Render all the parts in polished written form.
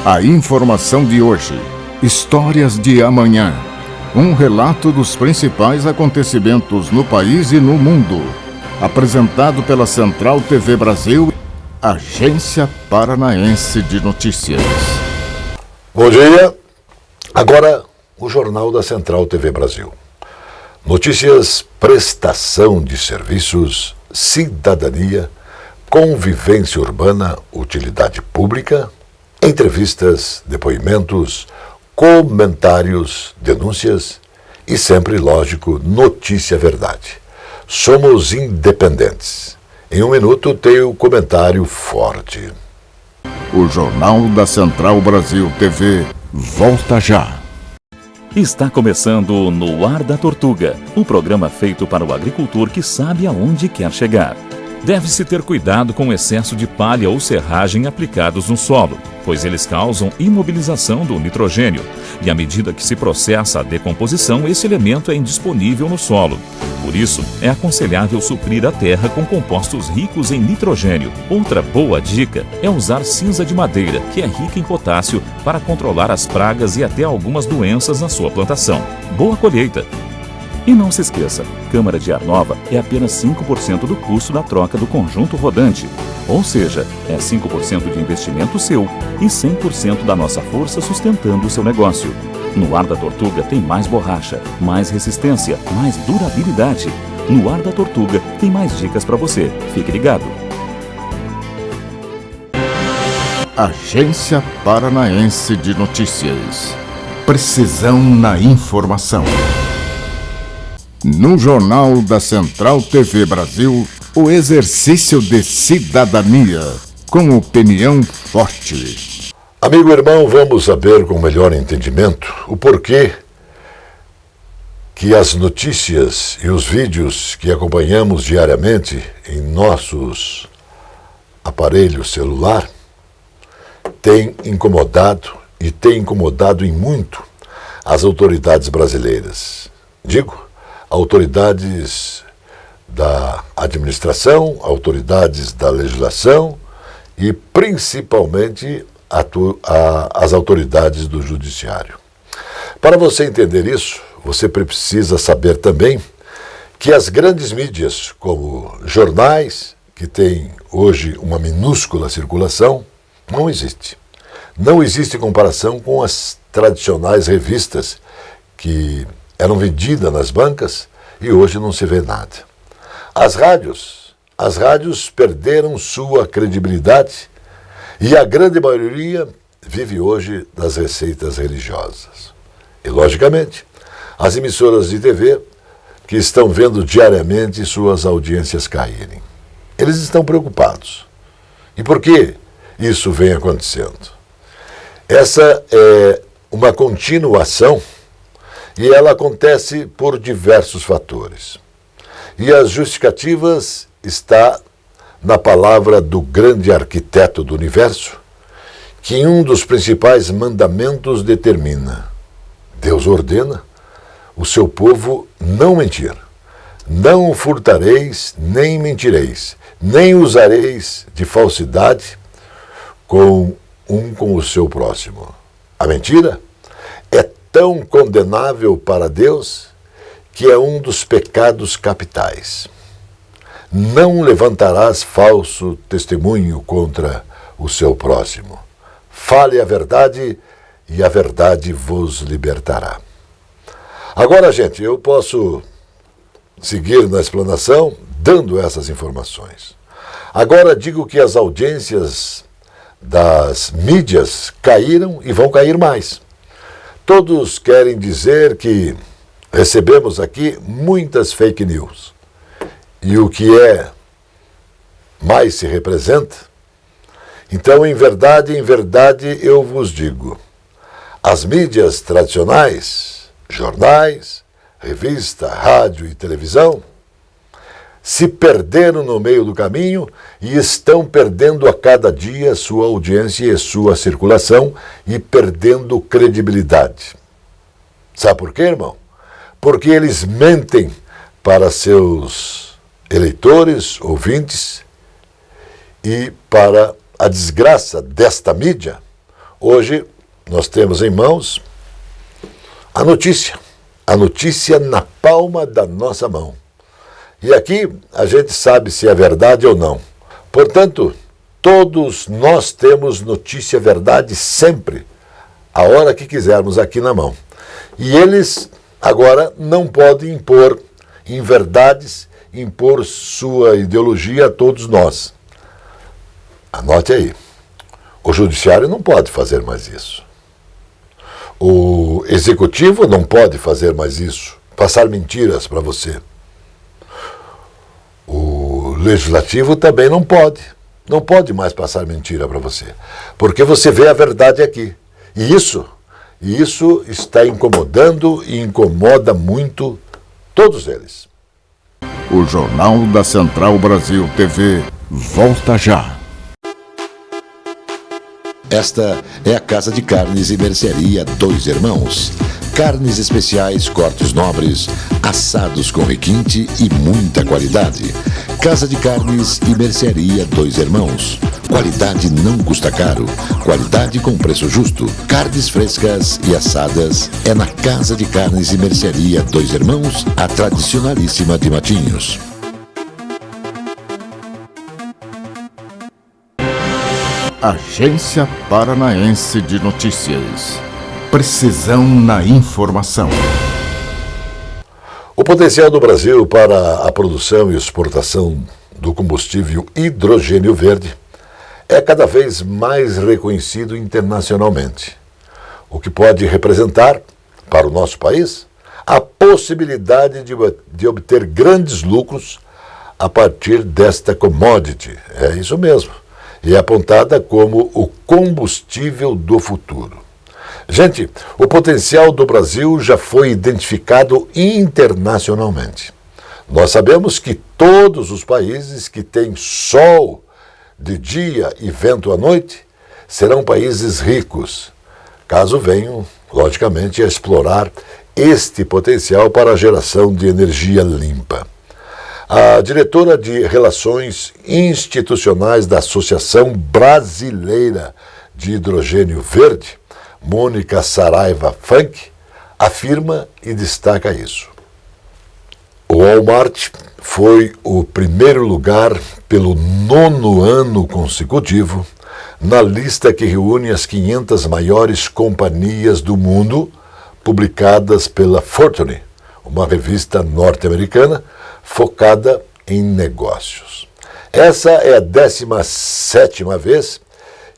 A informação de hoje, histórias de amanhã. Um relato dos principais acontecimentos no país e no mundo. Apresentado pela Central TV Brasil, Agência Paranaense de Notícias. Bom dia. Agora, o Jornal da Central TV Brasil. Notícias, prestação de serviços, cidadania, convivência urbana, utilidade pública, entrevistas, depoimentos, comentários, denúncias e sempre, lógico, notícia verdade. Somos independentes. Em um minuto tem o comentário forte. O Jornal da Central Brasil TV volta já. Está começando No Ar da Tortuga, um programa feito para o agricultor que sabe aonde quer chegar. Deve-se ter cuidado com o excesso de palha ou serragem aplicados no solo, pois eles causam imobilização do nitrogênio, e à medida que se processa a decomposição, esse elemento é indisponível no solo. Por isso, é aconselhável suprir a terra com compostos ricos em nitrogênio. Outra boa dica é usar cinza de madeira, que é rica em potássio, para controlar as pragas e até algumas doenças na sua plantação. Boa colheita! E não se esqueça, câmara de ar nova é apenas 5% do custo da troca do conjunto rodante. Ou seja, é 5% de investimento seu e 100% da nossa força sustentando o seu negócio. No Ar da Tortuga tem mais borracha, mais resistência, mais durabilidade. No Ar da Tortuga tem mais dicas para você. Fique ligado. Agência Paranaense de Notícias. Precisão na informação. No Jornal da Central TV Brasil, o exercício de cidadania, com opinião forte. Amigo irmão, vamos saber com melhor entendimento o porquê que as notícias e os vídeos que acompanhamos diariamente em nossos aparelhos celular têm incomodado e têm incomodado em muito as autoridades brasileiras. Digo, autoridades da administração, autoridades da legislação e principalmente as autoridades do judiciário. Para você entender isso, você precisa saber também que as grandes mídias, como jornais, que têm hoje uma minúscula circulação, não existe. Não existe comparação com as tradicionais revistas que eram vendidas nas bancas e hoje não se vê nada. As rádios perderam sua credibilidade e a grande maioria vive hoje das receitas religiosas. E, logicamente, as emissoras de TV que estão vendo diariamente suas audiências caírem. Eles estão preocupados. E por que isso vem acontecendo? Essa é uma continuação e ela acontece por diversos fatores. E as justificativas está na palavra do grande arquiteto do universo, que em um dos principais mandamentos determina: Deus ordena o seu povo não mentir. Não furtareis, nem mentireis, nem usareis de falsidade com o seu próximo. A mentira é tão condenável para Deus que é um dos pecados capitais. Não levantarás falso testemunho contra o seu próximo. Fale a verdade e a verdade vos libertará. Agora, gente, eu posso seguir na explanação dando essas informações. Agora digo que as audiências das mídias caíram e vão cair mais. Todos querem dizer que recebemos aqui muitas fake news. E o que mais se representa? Então, em verdade, eu vos digo, as mídias tradicionais, jornais, revista, rádio e televisão, se perderam no meio do caminho e estão perdendo a cada dia sua audiência e sua circulação e perdendo credibilidade. Sabe por quê, irmão? Porque eles mentem para seus eleitores, ouvintes, e para a desgraça desta mídia, Hoje nós temos em mãos a notícia na palma da nossa mão. E aqui a gente sabe se é verdade ou não. Portanto, todos nós temos notícia verdade sempre, a hora que quisermos aqui na mão. E eles agora não podem impor inverdades, impor sua ideologia a todos nós. Anote aí. O judiciário não pode fazer mais isso. O executivo não pode fazer mais isso, passar mentiras para você. O legislativo também não pode mais passar mentira para você, porque você vê a verdade aqui. E isso está incomodando e incomoda muito todos eles. O Jornal da Central Brasil TV volta já. Esta é a Casa de Carnes e Mercearia Dois Irmãos. Carnes especiais, cortes nobres, assados com requinte e muita qualidade. Casa de Carnes e Mercearia Dois Irmãos. Qualidade não custa caro. Qualidade com preço justo. Carnes frescas e assadas é na Casa de Carnes e Mercearia Dois Irmãos, a tradicionalíssima de Matinhos. Agência Paranaense de Notícias. Precisão na informação. O potencial do Brasil para a produção e exportação do combustível hidrogênio verde é cada vez mais reconhecido internacionalmente, o que pode representar, para o nosso país, a possibilidade de obter grandes lucros a partir desta commodity. É isso mesmo. E é apontada como o combustível do futuro. Gente, o potencial do Brasil já foi identificado internacionalmente. Nós sabemos que todos os países que têm sol de dia e vento à noite serão países ricos, caso venham, logicamente, a explorar este potencial para a geração de energia limpa. A diretora de Relações Institucionais da Associação Brasileira de Hidrogênio Verde, Mônica Saraiva Funk, afirma e destaca isso. O Walmart foi o primeiro lugar pelo 9º ano consecutivo na lista que reúne as 500 maiores companhias do mundo, publicadas pela Fortune, uma revista norte-americana focada em negócios. Essa é a 17ª vez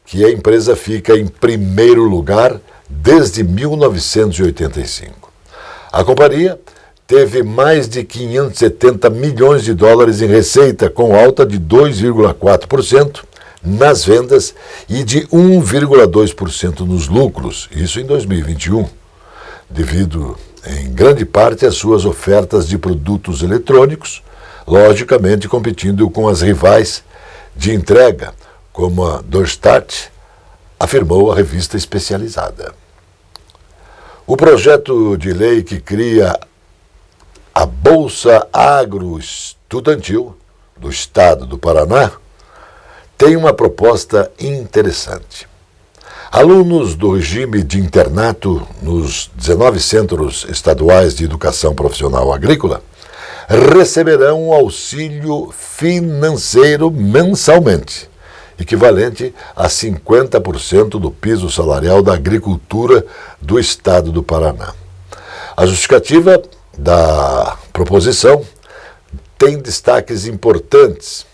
que a empresa fica em primeiro lugar desde 1985. A companhia teve mais de 570 milhões de dólares em receita, com alta de 2,4% nas vendas e de 1,2% nos lucros, isso em 2021, devido em grande parte às suas ofertas de produtos eletrônicos, logicamente competindo com as rivais de entrega, como a DoorStart, afirmou a revista especializada. O projeto de lei que cria a Bolsa Agroestudantil do Estado do Paraná tem uma proposta interessante. Alunos do regime de internato nos 19 centros estaduais de educação profissional agrícola receberão um auxílio financeiro mensalmente, equivalente a 50% do piso salarial da agricultura do Estado do Paraná. A justificativa da proposição tem destaques importantes: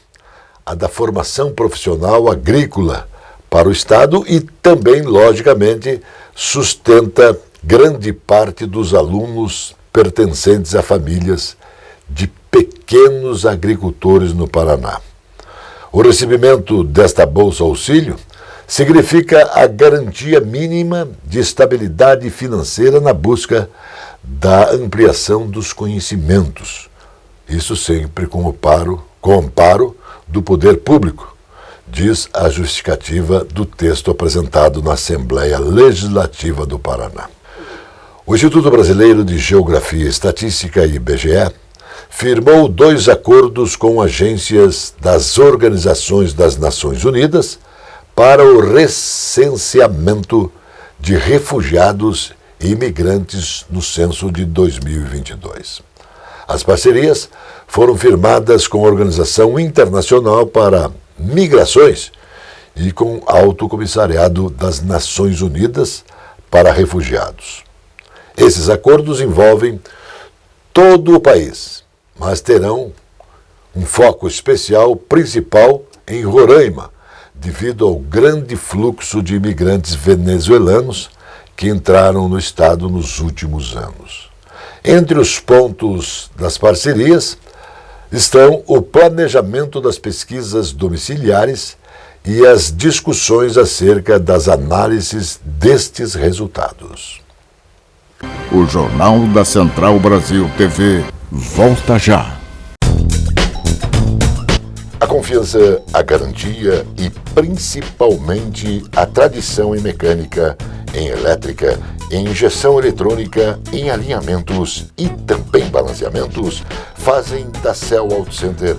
a da formação profissional agrícola para o Estado e também, logicamente, sustenta grande parte dos alunos pertencentes a famílias de pequenos agricultores no Paraná. O recebimento desta Bolsa Auxílio significa a garantia mínima de estabilidade financeira na busca da ampliação dos conhecimentos, isso sempre com o amparo do poder público, diz a justificativa do texto apresentado na Assembleia Legislativa do Paraná. O Instituto Brasileiro de Geografia e Estatística, IBGE, firmou 2 acordos com agências das Organizações das Nações Unidas para o recenseamento de refugiados e imigrantes no censo de 2022. As parcerias foram firmadas com a Organização Internacional para Migrações e com o Alto Comissariado das Nações Unidas para Refugiados. Esses acordos envolvem todo o país, mas terão um foco especial principal em Roraima, devido ao grande fluxo de imigrantes venezuelanos que entraram no estado nos últimos anos. Entre os pontos das parcerias estão o planejamento das pesquisas domiciliares e as discussões acerca das análises destes resultados. O Jornal da Central Brasil TV volta já. A confiança, a garantia e principalmente a tradição em mecânica, em elétrica, em injeção eletrônica, em alinhamentos e também balanceamentos fazem da Cell Auto Center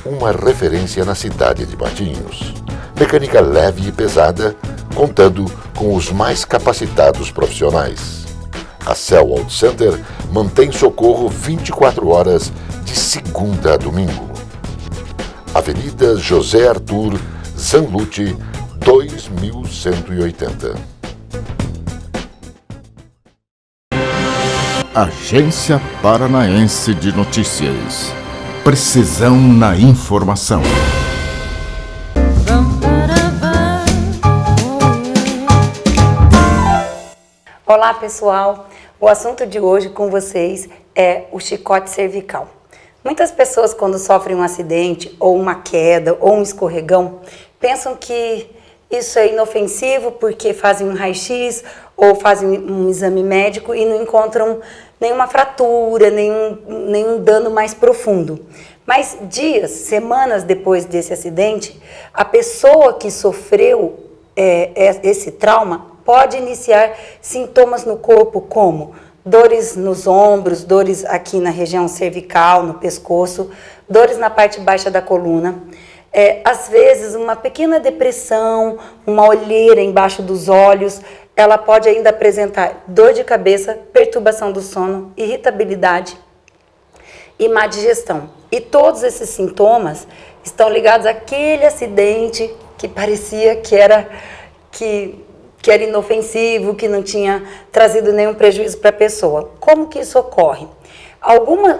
uma referência na cidade de Matinhos. Mecânica leve e pesada, contando com os mais capacitados profissionais. A Cell Auto Center mantém socorro 24 horas de segunda a domingo. Avenida José Arthur Zanlucci, 2180. Agência Paranaense de Notícias. Precisão na informação. Olá, pessoal. O assunto de hoje com vocês é o chicote cervical. Muitas pessoas, quando sofrem um acidente, ou uma queda, ou um escorregão, pensam que isso é inofensivo porque fazem um raio-x ou fazem um exame médico e não encontram nenhuma fratura, nenhum dano mais profundo. Mas dias, semanas depois desse acidente, a pessoa que sofreu esse trauma pode iniciar sintomas no corpo como dores nos ombros, dores aqui na região cervical, no pescoço, dores na parte baixa da coluna. Às vezes, uma pequena depressão, uma olheira embaixo dos olhos. Ela pode ainda apresentar dor de cabeça, perturbação do sono, irritabilidade e má digestão. E todos esses sintomas estão ligados àquele acidente que parecia que era inofensivo, que não tinha trazido nenhum prejuízo para a pessoa. Como que isso ocorre?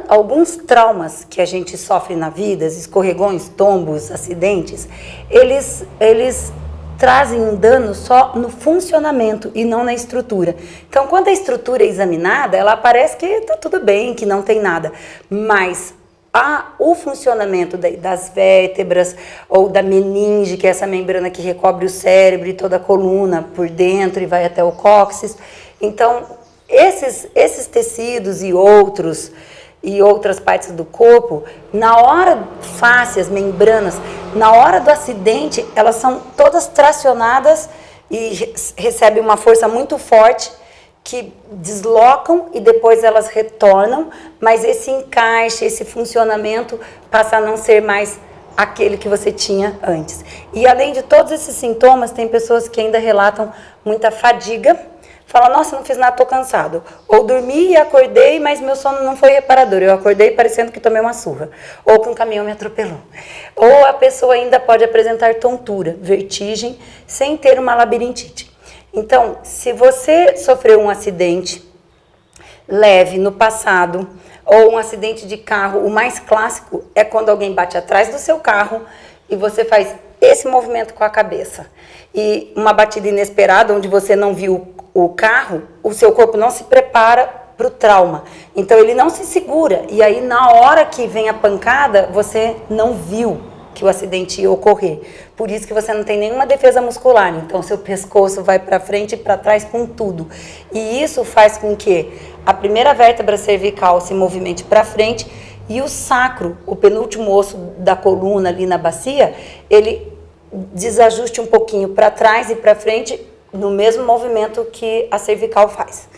Alguns traumas que a gente sofre na vida, escorregões, tombos, acidentes, eles trazem um dano só no funcionamento e não na estrutura. Então, quando a estrutura é examinada, ela parece que está tudo bem, que não tem nada, mas o funcionamento das vértebras ou da meninge, que é essa membrana que recobre o cérebro e toda a coluna por dentro e vai até o cóccix. Então, esses tecidos e outras partes do corpo, na hora, fáscias, membranas, na hora do acidente, elas são todas tracionadas e recebem uma força muito forte que deslocam e depois elas retornam, mas esse encaixe, esse funcionamento passa a não ser mais aquele que você tinha antes. E além de todos esses sintomas, tem pessoas que ainda relatam muita fadiga, falam, nossa, não fiz nada, estou cansado. Ou dormi e acordei, mas meu sono não foi reparador, eu acordei parecendo que tomei uma surra. Ou que um caminhão me atropelou. Ou a pessoa ainda pode apresentar tontura, vertigem, sem ter uma labirintite. Então, se você sofreu um acidente leve no passado, ou um acidente de carro, o mais clássico é quando alguém bate atrás do seu carro e você faz esse movimento com a cabeça. E uma batida inesperada, onde você não viu o carro, o seu corpo não se prepara para o trauma. Então, ele não se segura. E aí, na hora que vem a pancada, você não viu que o acidente ia ocorrer. Por isso que você não tem nenhuma defesa muscular. Então, seu pescoço vai para frente e para trás com tudo. E isso faz com que a primeira vértebra cervical se movimente para frente e o sacro, o penúltimo osso da coluna ali na bacia, ele desajuste um pouquinho para trás e para frente no mesmo movimento que a cervical faz.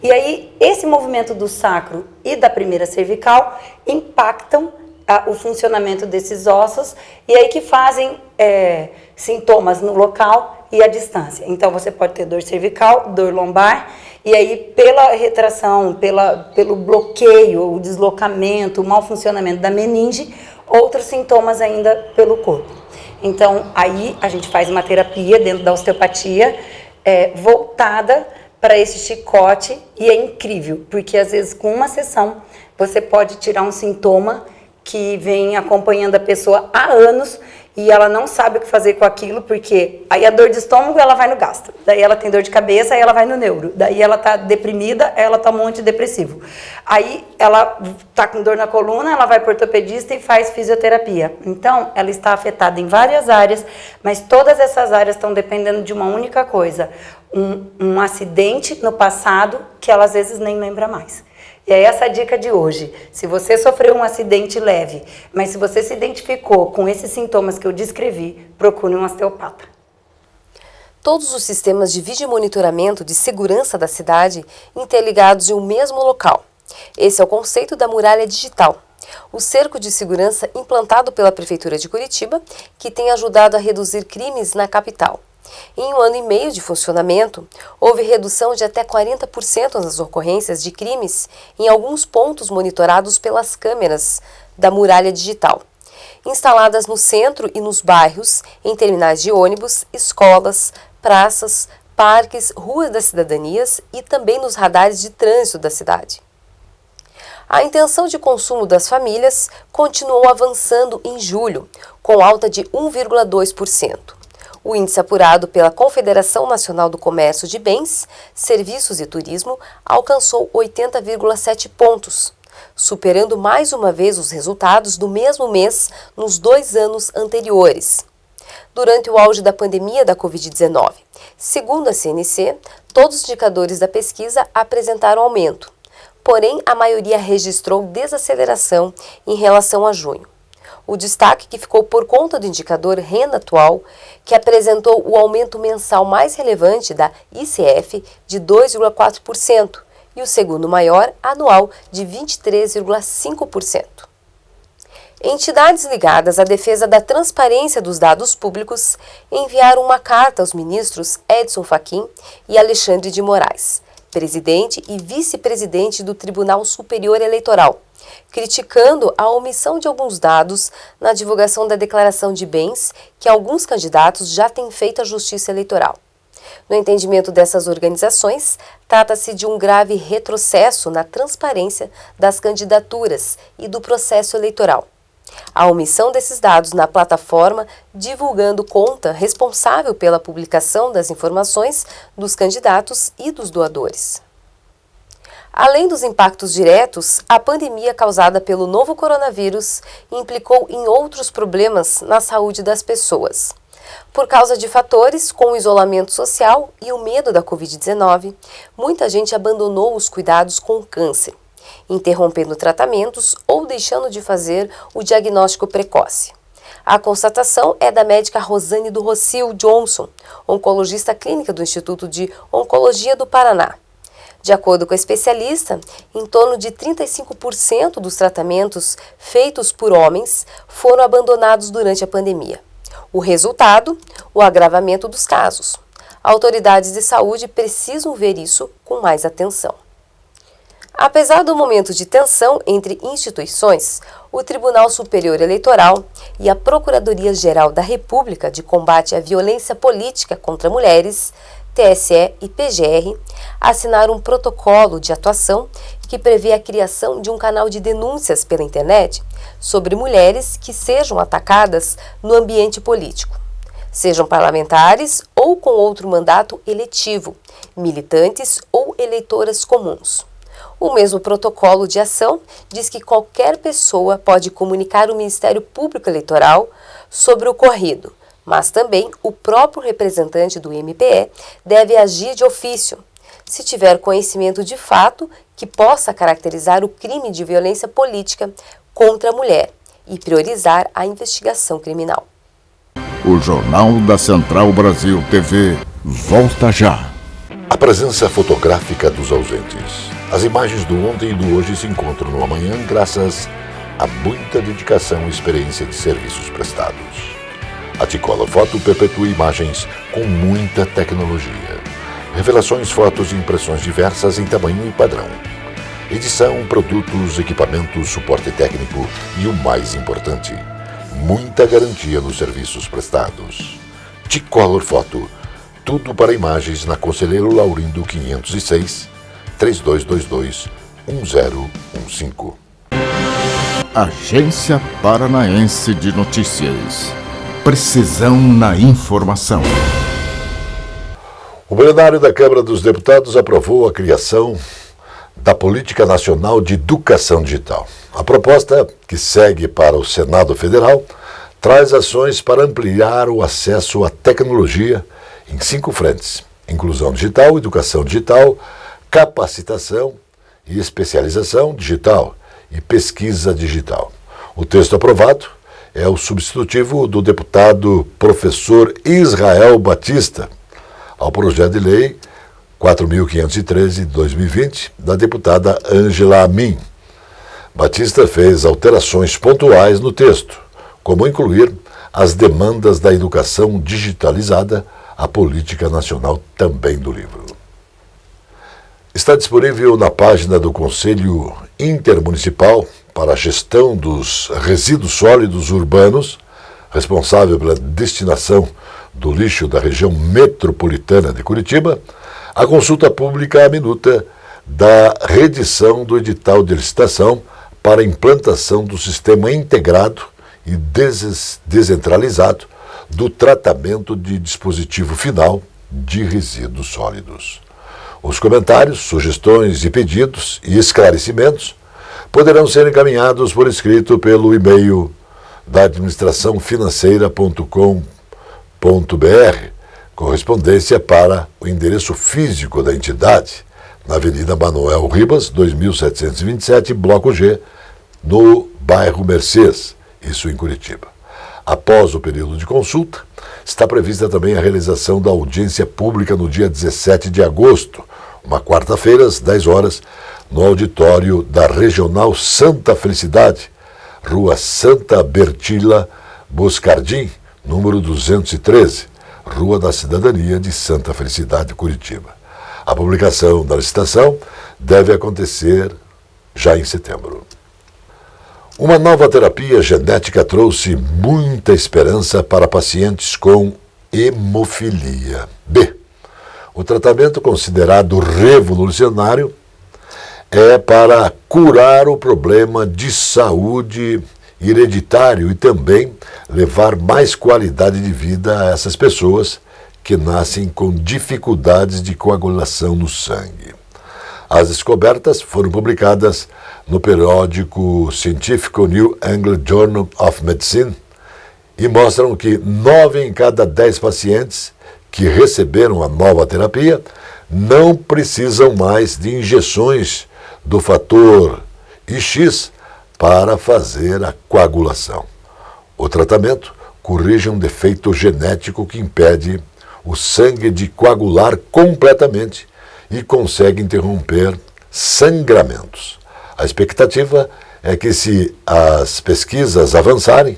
E aí, esse movimento do sacro e da primeira cervical impactam o funcionamento desses ossos e aí que fazem sintomas no local e à distância. Então, você pode ter dor cervical, dor lombar, e aí, pela retração, pelo bloqueio, o deslocamento, o mau funcionamento da meninge, outros sintomas ainda pelo corpo. Então, aí a gente faz uma terapia dentro da osteopatia voltada para esse chicote, e é incrível, porque às vezes com uma sessão você pode tirar um sintoma que vem acompanhando a pessoa há anos e ela não sabe o que fazer com aquilo, porque aí a dor de estômago ela vai no gastro, daí ela tem dor de cabeça, aí ela vai no neuro, daí ela tá deprimida, ela toma um antidepressivo, aí ela tá com dor na coluna, ela vai para o ortopedista e faz fisioterapia. Então ela está afetada em várias áreas, mas todas essas áreas estão dependendo de uma única coisa, um acidente no passado que ela às vezes nem lembra mais. E é essa a dica de hoje. Se você sofreu um acidente leve, mas se você se identificou com esses sintomas que eu descrevi, procure um osteopata. Todos os sistemas de vídeo monitoramento de segurança da cidade interligados em um mesmo local. Esse é o conceito da muralha digital. O cerco de segurança implantado pela Prefeitura de Curitiba, que tem ajudado a reduzir crimes na capital. Em 1 ano e meio de funcionamento, houve redução de até 40% nas ocorrências de crimes em alguns pontos monitorados pelas câmeras da muralha digital, instaladas no centro e nos bairros, em terminais de ônibus, escolas, praças, parques, ruas das cidadanias e também nos radares de trânsito da cidade. A intenção de consumo das famílias continuou avançando em julho, com alta de 1,2%. O índice apurado pela Confederação Nacional do Comércio de Bens, Serviços e Turismo alcançou 80,7 pontos, superando mais uma vez os resultados do mesmo mês nos 2 anos anteriores. Durante o auge da pandemia da Covid-19, segundo a CNC, todos os indicadores da pesquisa apresentaram aumento, porém a maioria registrou desaceleração em relação a junho. O destaque que ficou por conta do indicador renda atual, que apresentou o aumento mensal mais relevante da ICF de 2,4% e o segundo maior anual de 23,5%. Entidades ligadas à defesa da transparência dos dados públicos enviaram uma carta aos ministros Edson Fachin e Alexandre de Moraes, presidente e vice-presidente do Tribunal Superior Eleitoral, criticando a omissão de alguns dados na divulgação da declaração de bens que alguns candidatos já têm feito à Justiça Eleitoral. No entendimento dessas organizações, trata-se de um grave retrocesso na transparência das candidaturas e do processo eleitoral. A omissão desses dados na plataforma divulgando conta responsável pela publicação das informações dos candidatos e dos doadores. Além dos impactos diretos, a pandemia causada pelo novo coronavírus implicou em outros problemas na saúde das pessoas. Por causa de fatores como o isolamento social e o medo da Covid-19, muita gente abandonou os cuidados com o câncer, interrompendo tratamentos ou deixando de fazer o diagnóstico precoce. A constatação é da médica Rosane do Rocio Johnson, oncologista clínica do Instituto de Oncologia do Paraná. De acordo com a especialista, em torno de 35% dos tratamentos feitos por homens foram abandonados durante a pandemia. O resultado, o agravamento dos casos. Autoridades de saúde precisam ver isso com mais atenção. Apesar do momento de tensão entre instituições, o Tribunal Superior Eleitoral e a Procuradoria-Geral da República de Combate à Violência Política contra Mulheres, TSE e PGR, assinaram um protocolo de atuação que prevê a criação de um canal de denúncias pela internet sobre mulheres que sejam atacadas no ambiente político, sejam parlamentares ou com outro mandato eletivo, militantes ou eleitoras comuns. O mesmo protocolo de ação diz que qualquer pessoa pode comunicar ao Ministério Público Eleitoral sobre o ocorrido, mas também o próprio representante do MPE deve agir de ofício, se tiver conhecimento de fato que possa caracterizar o crime de violência política contra a mulher e priorizar a investigação criminal. O Jornal da Central Brasil TV volta já. A presença fotográfica dos ausentes. As imagens do ontem e do hoje se encontram no amanhã graças a muita dedicação e experiência de serviços prestados. A T-Color Foto perpetua imagens com muita tecnologia. Revelações, fotos e impressões diversas em tamanho e padrão. Edição, produtos, equipamentos, suporte técnico e o mais importante, muita garantia nos serviços prestados. T-Color Foto, tudo para imagens na Conselheiro Laurindo 506, 3222-1015. Agência Paranaense de Notícias. Precisão na informação. O plenário da Câmara dos Deputados aprovou a criação da Política Nacional de Educação Digital. A proposta, que segue para o Senado Federal, traz ações para ampliar o acesso à tecnologia em 5 frentes: inclusão digital, educação digital, capacitação e especialização digital e pesquisa digital. O texto aprovado é o substitutivo do deputado professor Israel Batista ao projeto de lei 4.513 de 2020 da deputada Ângela Amin. Batista fez alterações pontuais no texto, como incluir as demandas da educação digitalizada, a política nacional também do livro. Está disponível na página do Conselho Intermunicipal para a Gestão dos Resíduos Sólidos Urbanos, responsável pela destinação do lixo da região metropolitana de Curitiba, a consulta pública à minuta da reedição do edital de licitação para a implantação do sistema integrado e descentralizado do tratamento de dispositivo final de resíduos sólidos. Os comentários, sugestões e pedidos e esclarecimentos poderão ser encaminhados por escrito pelo e-mail da administraçãofinanceira.com.br, correspondência para o endereço físico da entidade, na Avenida Manuel Ribas, 2727, Bloco G, no bairro Mercês, isso em Curitiba. Após o período de consulta, está prevista também a realização da audiência pública no dia 17 de agosto, uma quarta-feira, às 10 horas, no auditório da Regional Santa Felicidade, Rua Santa Bertila Boscardim, número 213, Rua da Cidadania de Santa Felicidade, Curitiba. A publicação da licitação deve acontecer já em setembro. Uma nova terapia genética trouxe muita esperança para pacientes com hemofilia B. O tratamento, considerado revolucionário, é para curar o problema de saúde hereditário e também levar mais qualidade de vida a essas pessoas que nascem com dificuldades de coagulação no sangue. As descobertas foram publicadas no periódico científico New England Journal of Medicine e mostram que 9 em cada 10 pacientes que receberam a nova terapia não precisam mais de injeções do fator IX para fazer a coagulação. O tratamento corrige um defeito genético que impede o sangue de coagular completamente e consegue interromper sangramentos. A expectativa é que, se as pesquisas avançarem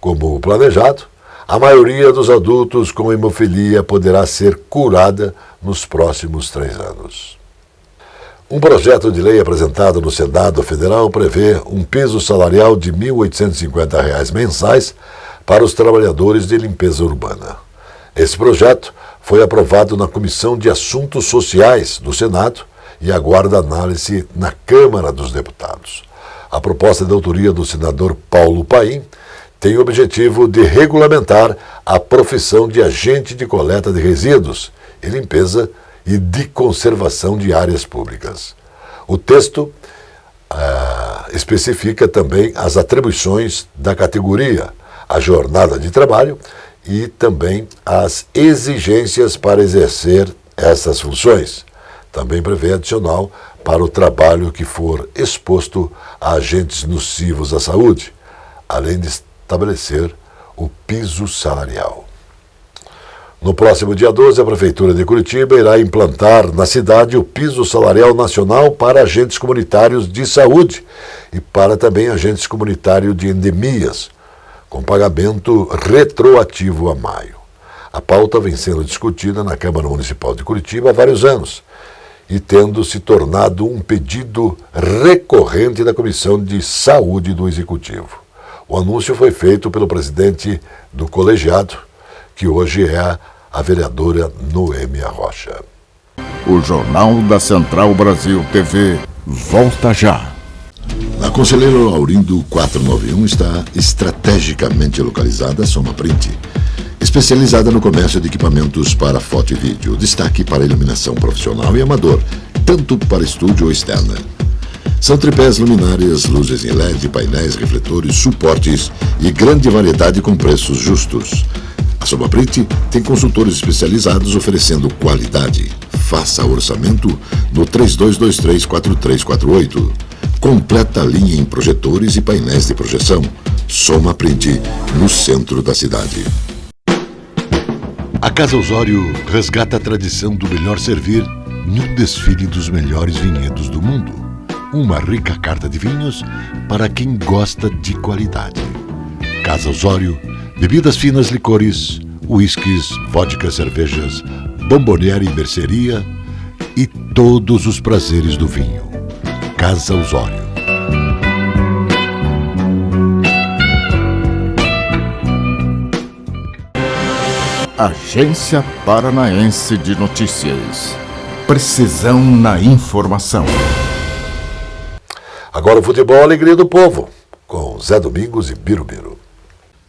como planejado, a maioria dos adultos com hemofilia poderá ser curada nos próximos 3 anos. Um projeto de lei apresentado no Senado Federal prevê um piso salarial de R$ 1.850 mensais para os trabalhadores de limpeza urbana. Esse projeto foi aprovado na Comissão de Assuntos Sociais do Senado e aguarda análise na Câmara dos Deputados. A proposta de autoria do senador Paulo Paim tem o objetivo de regulamentar a profissão de agente de coleta de resíduos e limpeza e de conservação de áreas públicas. O texto especifica também as atribuições da categoria, a jornada de trabalho e também as exigências para exercer essas funções. Também prevê adicional para o trabalho que for exposto a agentes nocivos à saúde, além de estabelecer o piso salarial. No próximo dia 12, a Prefeitura de Curitiba irá implantar na cidade o piso salarial nacional para agentes comunitários de saúde e para também agentes comunitários de endemias, com pagamento retroativo a maio. A pauta vem sendo discutida na Câmara Municipal de Curitiba há vários anos e tendo se tornado um pedido recorrente da Comissão de Saúde do Executivo. O anúncio foi feito pelo presidente do colegiado, que hoje é a vereadora Noêmia Rocha. O Jornal da Central Brasil TV volta já. A Conselheiro Laurindo 491 está estrategicamente localizada a Soma Print, especializada no comércio de equipamentos para foto e vídeo, destaque para iluminação profissional e amador, tanto para estúdio ou externa. São tripés, luminárias, luzes em LED, painéis, refletores, suportes e grande variedade com preços justos. A Soma Print tem consultores especializados oferecendo qualidade. Faça orçamento no 3223-4348. Completa linha em projetores e painéis de projeção. Soma Print, no centro da cidade. A Casa Osório resgata a tradição do melhor servir num desfile dos melhores vinhedos do mundo. Uma rica carta de vinhos para quem gosta de qualidade. Casa Osório, bebidas finas, licores, uísques, vodka, cervejas, bomboniere e mercearia e todos os prazeres do vinho. Casa Osório. Agência Paranaense de Notícias. Precisão na informação. Agora o futebol, a alegria do povo, com Zé Domingos e Birubiru.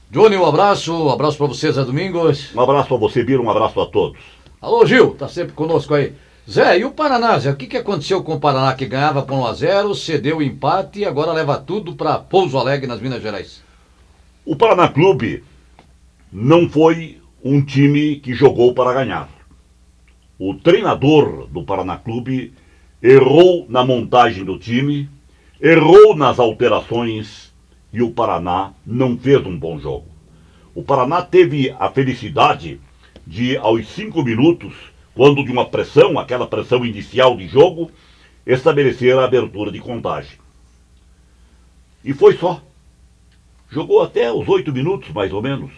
Johnny, um abraço para você, Zé Domingos. Um abraço para você, Biro, um abraço a todos. Alô, Gil, tá sempre conosco aí. Zé, e o Paraná, Zé? O que aconteceu com o Paraná que ganhava por 1-0, cedeu o empate e agora leva tudo para Pouso Alegre, nas Minas Gerais? O Paraná Clube não foi um time que jogou para ganhar. O treinador do Paraná Clube errou na montagem do time, errou nas alterações e o Paraná não fez um bom jogo. O Paraná teve a felicidade de, aos 5 minutos, quando de uma pressão, aquela pressão inicial de jogo, estabelecer a abertura de contagem. E foi só. Jogou até os 8 minutos, mais ou menos.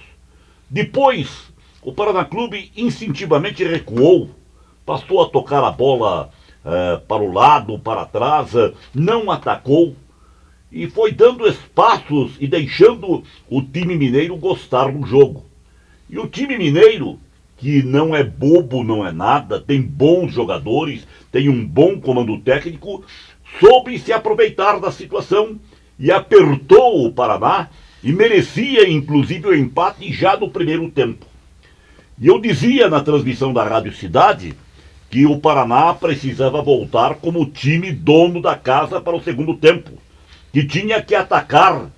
Depois, o Paraná Clube instintivamente recuou, passou a tocar a bola para o lado, para trás, não atacou e foi dando espaços e deixando o time mineiro gostar do jogo. E o time mineiro, que não é bobo, não é nada, tem bons jogadores, tem um bom comando técnico, soube se aproveitar da situação e apertou o Paraná e merecia inclusive o empate já no primeiro tempo. E eu dizia na transmissão da Rádio Cidade que o Paraná precisava voltar como time dono da casa para o segundo tempo, que tinha que atacar,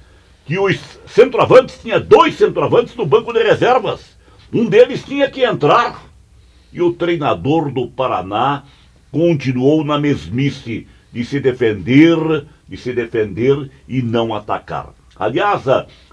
que os centroavantes, tinha 2 centroavantes no banco de reservas, um deles tinha que entrar. E o treinador do Paraná continuou na mesmice de se defender e não atacar. Aliás,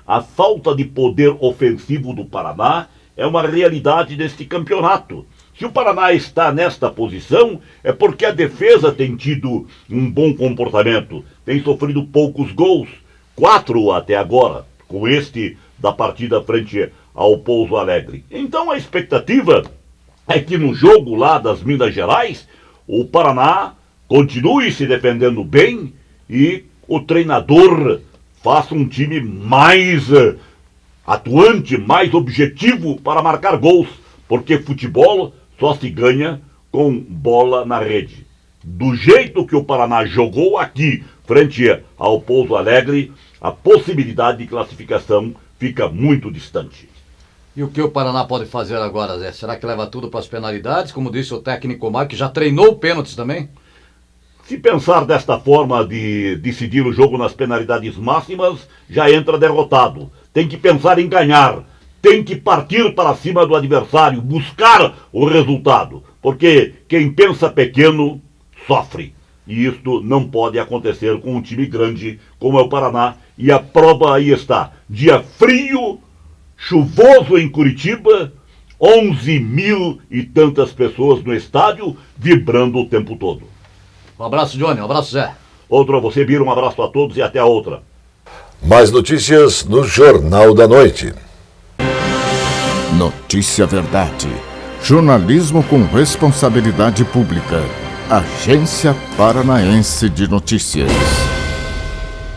a falta de poder ofensivo do Paraná é uma realidade deste campeonato. Se o Paraná está nesta posição, é porque a defesa tem tido um bom comportamento, tem sofrido poucos gols, 4 até agora, com este da partida frente ao Pouso Alegre. Então a expectativa é que no jogo lá das Minas Gerais, o Paraná continue se defendendo bem e o treinador faça um time mais atuante, mais objetivo para marcar gols, porque futebol só se ganha com bola na rede. Do jeito que o Paraná jogou aqui, frente ao Pouso Alegre, a possibilidade de classificação fica muito distante. E o que o Paraná pode fazer agora, Zé? Será que leva tudo para as penalidades, como disse o técnico Mário, que já treinou pênaltis também? Se pensar desta forma de decidir o jogo nas penalidades máximas, já entra derrotado. Tem que pensar em ganhar. Tem que partir para cima do adversário, buscar o resultado. Porque quem pensa pequeno, sofre. E isto não pode acontecer com um time grande como é o Paraná. E a prova aí está. Dia frio, chuvoso em Curitiba, 11 mil e tantas pessoas no estádio, vibrando o tempo todo. Um abraço, Johnny. Um abraço, Zé. Outro a você, Biro. Um abraço a todos e até a outra. Mais notícias no Jornal da Noite. Notícia Verdade. Jornalismo com responsabilidade pública. Agência Paranaense de Notícias.